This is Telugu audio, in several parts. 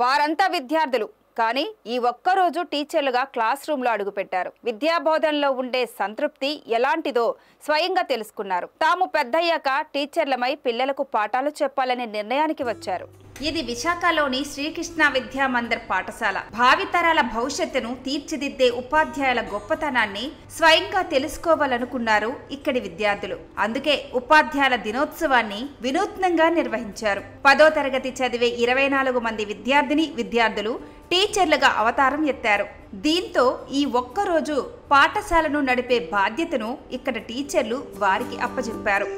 వారంతా విద్యార్థులు కానీ ఈ ఒక్కరోజు టీచర్లుగా క్లాస్ రూమ్లో అడుగుపెట్టారు. విద్యాబోధనలో ఉండే సంతృప్తి ఎలాంటిదో స్వయంగా తెలుసుకున్నారు. తాము పెద్దయ్యాక టీచర్లమై పిల్లలకు పాఠాలు చెప్పాలనే నిర్ణయానికి వచ్చారు. ఇది విశాఖలోని శ్రీకృష్ణ విద్యా మందిర్ పాఠశాల. భావితరాల భవిష్యత్తును తీర్చిదిద్దే ఉపాధ్యాయుల గొప్పతనాన్ని స్వయంగా తెలుసుకోవాలనుకున్నారు ఇక్కడి విద్యార్థులు. అందుకే ఉపాధ్యాయుల దినోత్సవాన్ని వినూత్నంగా నిర్వహించారు. 10వ తరగతి చదివే 24 మంది విద్యార్థులు టీచర్లుగా అవతారం ఎత్తారు. దీంతో ఈ ఒక్కరోజు పాఠశాలను నడిపే బాధ్యతను ఇక్కడ టీచర్లు వారికి అప్పచెప్పారు.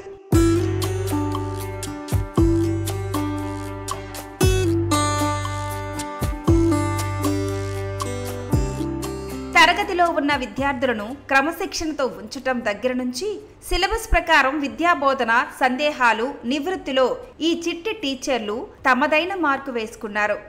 తరగతిలో ఉన్న విద్యార్థులను క్రమశిక్షణతో ఉంచటం దగ్గర నుంచి సిలబస్ ప్రకారం విద్యాబోధన, సందేహాలు నివృత్తిలో ఈ చిట్టి టీచర్లు తమదైన మార్కు వేసుకున్నారు.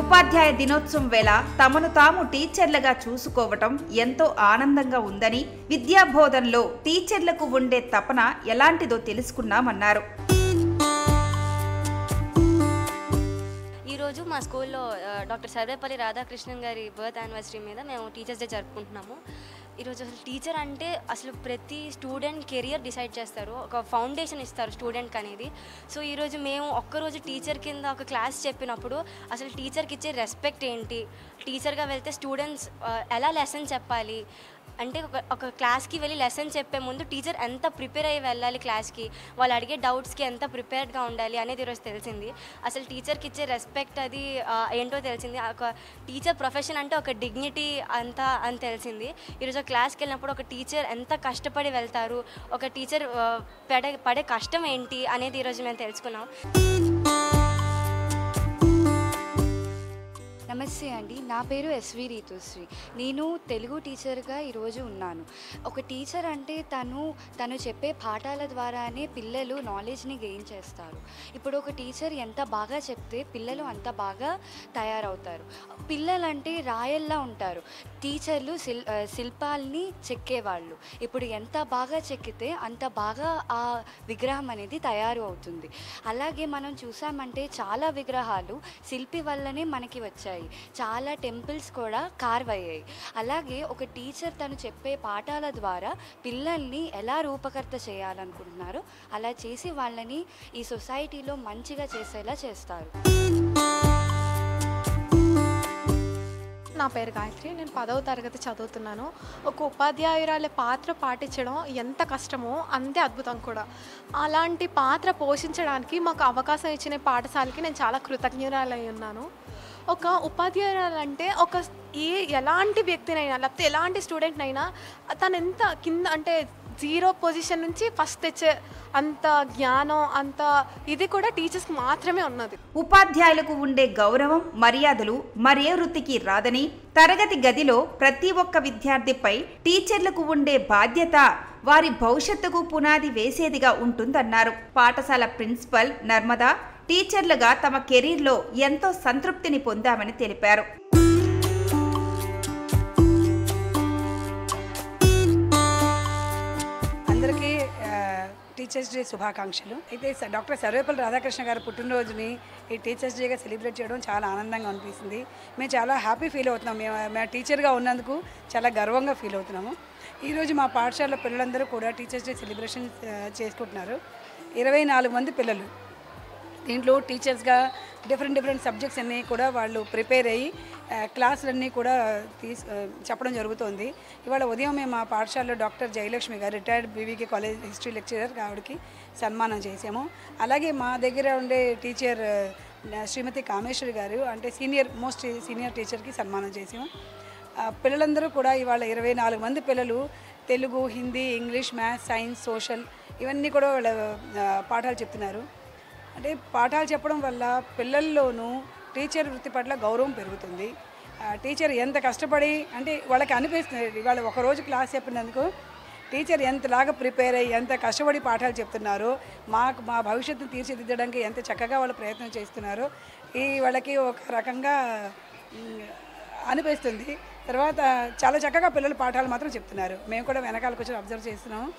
ఉపాధ్యాయ దినోత్సవం వేళ తమను తాము టీచర్లుగా చూసుకోవటం ఎంతో ఆనందంగా ఉందని, విద్యాబోధనలో టీచర్లకు ఉండే తపన ఎలాంటిదో తెలుసుకున్నామన్నారు. ఈరోజు మా స్కూల్లో డాక్టర్ సర్వేపల్లి రాధాకృష్ణన్ గారి బర్త్ యానివర్సరీ మీద మేము టీచర్స్ డే జరుపుకుంటున్నాము. ఈరోజు అసలు టీచర్ అంటే అసలు ప్రతి స్టూడెంట్ కెరియర్ డిసైడ్ చేస్తారు, ఒక ఫౌండేషన్ ఇస్తారు స్టూడెంట్కి అనేది. సో ఈరోజు మేము ఒక్కరోజు టీచర్ కింద ఒక క్లాస్ చెప్పినప్పుడు అసలు టీచర్కి ఇచ్చే రెస్పెక్ట్ ఏంటి, టీచర్గా వెళ్తే స్టూడెంట్స్ ఎలా లెసన్ చెప్పాలి అంటే ఒక క్లాస్కి వెళ్ళి లెసన్ చెప్పే ముందు టీచర్ ఎంత ప్రిపేర్ అయ్యి వెళ్ళాలి క్లాస్కి, వాళ్ళు అడిగే డౌట్స్కి ఎంత ప్రిపేర్డ్గా ఉండాలి అనేది ఈరోజు తెలిసింది. అసలు టీచర్కి ఇచ్చే రెస్పెక్ట్ అది ఏంటో తెలిసింది. ఒక టీచర్ ప్రొఫెషన్ అంటే ఒక డిగ్నిటీ అంతా అని తెలిసింది. ఈరోజు క్లాస్కి వెళ్ళినప్పుడు ఒక టీచర్ ఎంత కష్టపడి వెళ్తారు, ఒక టీచర్ పడే కష్టం ఏంటి అనేది ఈరోజు మేము తెలుసుకున్నాం. నమస్తే అండి, నా పేరు ఎస్వి రీతుశ్రీ. నేను తెలుగు టీచర్గా ఈరోజు ఉన్నాను. ఒక టీచర్ అంటే తను చెప్పే పాఠాల ద్వారానే పిల్లలు నాలెడ్జ్ని గెయిన్ చేస్తారు. ఇప్పుడు ఒక టీచర్ ఎంత బాగా చెప్తే పిల్లలు అంత బాగా తయారవుతారు. పిల్లలంటే రాయల్లా ఉంటారు, టీచర్లు శిల్పాల్ని చెక్కేవాళ్ళు. ఇప్పుడు ఎంత బాగా చెక్కితే అంత బాగా ఆ విగ్రహం అనేది తయారు అవుతుంది. అలాగే మనం చూసామంటే చాలా విగ్రహాలు శిల్పి వల్లనే మనకి వచ్చాయి, చాలా టెంపుల్స్ కూడా కార్వ్ అయ్యాయి. అలాగే ఒక టీచర్ తను చెప్పే పాఠాల ద్వారా పిల్లల్ని ఎలా రూపకర్త చేయాలనుకుంటున్నారో అలా చేసి వాళ్ళని ఈ సొసైటీలో మంచిగా చేసేలా చేస్తారు. నా పేరు గాయత్రి, నేను 10వ తరగతి చదువుతున్నాను. ఒక ఉపాధ్యాయురాల పాత్ర పాటించడం ఎంత కష్టమో అంతే అద్భుతం కూడా. అలాంటి పాత్ర పోషించడానికి మాకు అవకాశం ఇచ్చిన పాఠశాలకి నేను చాలా కృతజ్ఞురాలై ఉన్నాను. ఒక ఉపాధ్యాయురాలంటే ఎలాంటి వ్యక్తినైనా లేకపోతే ఎలాంటి స్టూడెంట్నైనా తను ఎంత కింద అంటే 0 పొజిషన్ నుంచి ఫస్ట్ తెచ్చే అంత జ్ఞానం, అంత ఇది కూడా టీచర్స్కి మాత్రమే ఉన్నది. ఉపాధ్యాయులకు ఉండే గౌరవం, మర్యాదలు మరే వృత్తికి రాదని, తరగతి గదిలో ప్రతి ఒక్క విద్యార్థిపై టీచర్లకు ఉండే బాధ్యత వారి భవిష్యత్తుకు పునాది వేసేదిగా ఉంటుందన్నారు. పాఠశాల ప్రిన్సిపల్ నర్మదా టీచర్లుగా తమ కెరీర్లో ఎంతో సంతృప్తిని పొందామని తెలిపారు. అందరికీ టీచర్స్ డే శుభాకాంక్షలు. అయితే డాక్టర్ సర్వేపల్లి రాధాకృష్ణ గారి పుట్టినరోజుని ఈ టీచర్స్ డేగా సెలబ్రేట్ చేయడం చాలా ఆనందంగా అనిపిస్తుంది. మేము చాలా హ్యాపీ ఫీల్ అవుతున్నాం. మేము టీచర్గా ఉన్నందుకు చాలా గర్వంగా ఫీల్ అవుతున్నాము. ఈరోజు మా పాఠశాల పిల్లలందరూ కూడా టీచర్స్ డే సెలబ్రేషన్ చేసుకుంటున్నారు. 24 మంది పిల్లలు, దీంట్లో టీచర్స్గా డిఫరెంట్ సబ్జెక్ట్స్ అన్నీ కూడా వాళ్ళు ప్రిపేర్ అయ్యి క్లాసులన్నీ కూడా చెప్పడం జరుగుతుంది. ఇవాళ ఉదయం మేము మా పాఠశాలలో డాక్టర్ జయలక్ష్మి గారు retired BVK college history lecturer ఆవిడకి సన్మానం చేసాము. అలాగే మా దగ్గర ఉండే టీచర్ శ్రీమతి కామేశ్వరి గారు అంటే మోస్ట్ సీనియర్ టీచర్కి సన్మానం చేసాము. పిల్లలందరూ కూడా ఇవాళ 24 మంది పిల్లలు Telugu, Hindi, English, maths, science, social ఇవన్నీ కూడా వాళ్ళ పాఠాలు చెప్తున్నారు. అంటే పాఠాలు చెప్పడం వల్ల పిల్లల్లోనూ టీచర్ వృత్తి పట్ల గౌరవం పెరుగుతుంది. టీచర్ ఎంత కష్టపడి అంటే వాళ్ళకి అనిపిస్తుంది. ఇవాళ ఒకరోజు క్లాస్ చెప్పినందుకు టీచర్ ఎంతలాగా ప్రిపేర్ అయ్యి ఎంత కష్టపడి పాఠాలు చెప్తున్నారో, మా భవిష్యత్తును తీర్చిదిద్దడానికి ఎంత చక్కగా వాళ్ళు ప్రయత్నం చేస్తున్నారో వాళ్ళకి ఒక రకంగా అనిపిస్తుంది. తర్వాత చాలా చక్కగా పిల్లలు పాఠాలు మాత్రం చెప్తున్నారు. మేము కూడా వెనకాల కూర్చొని అబ్జర్వ్ చేస్తున్నాము.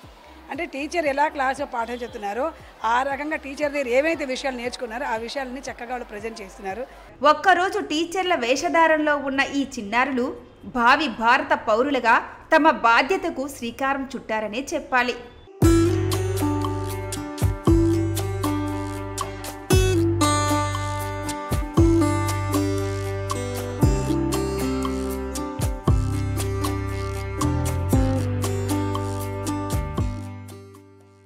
అంటే టీచర్ ఎలా క్లాస్లో పాఠాలు చెప్తున్నారో ఆ రకంగా టీచర్ దగ్గర ఏవైతే విషయాలు నేర్చుకున్నారో ఆ విషయాలని చక్కగా వాళ్ళు ప్రజెంట్ చేస్తున్నారు. ఒక్కరోజు టీచర్ల వేషధారంలో ఉన్న ఈ చిన్నారులు భావి భారత పౌరులుగా తమ బాధ్యతకు శ్రీకారం చుట్టారనే చెప్పాలి.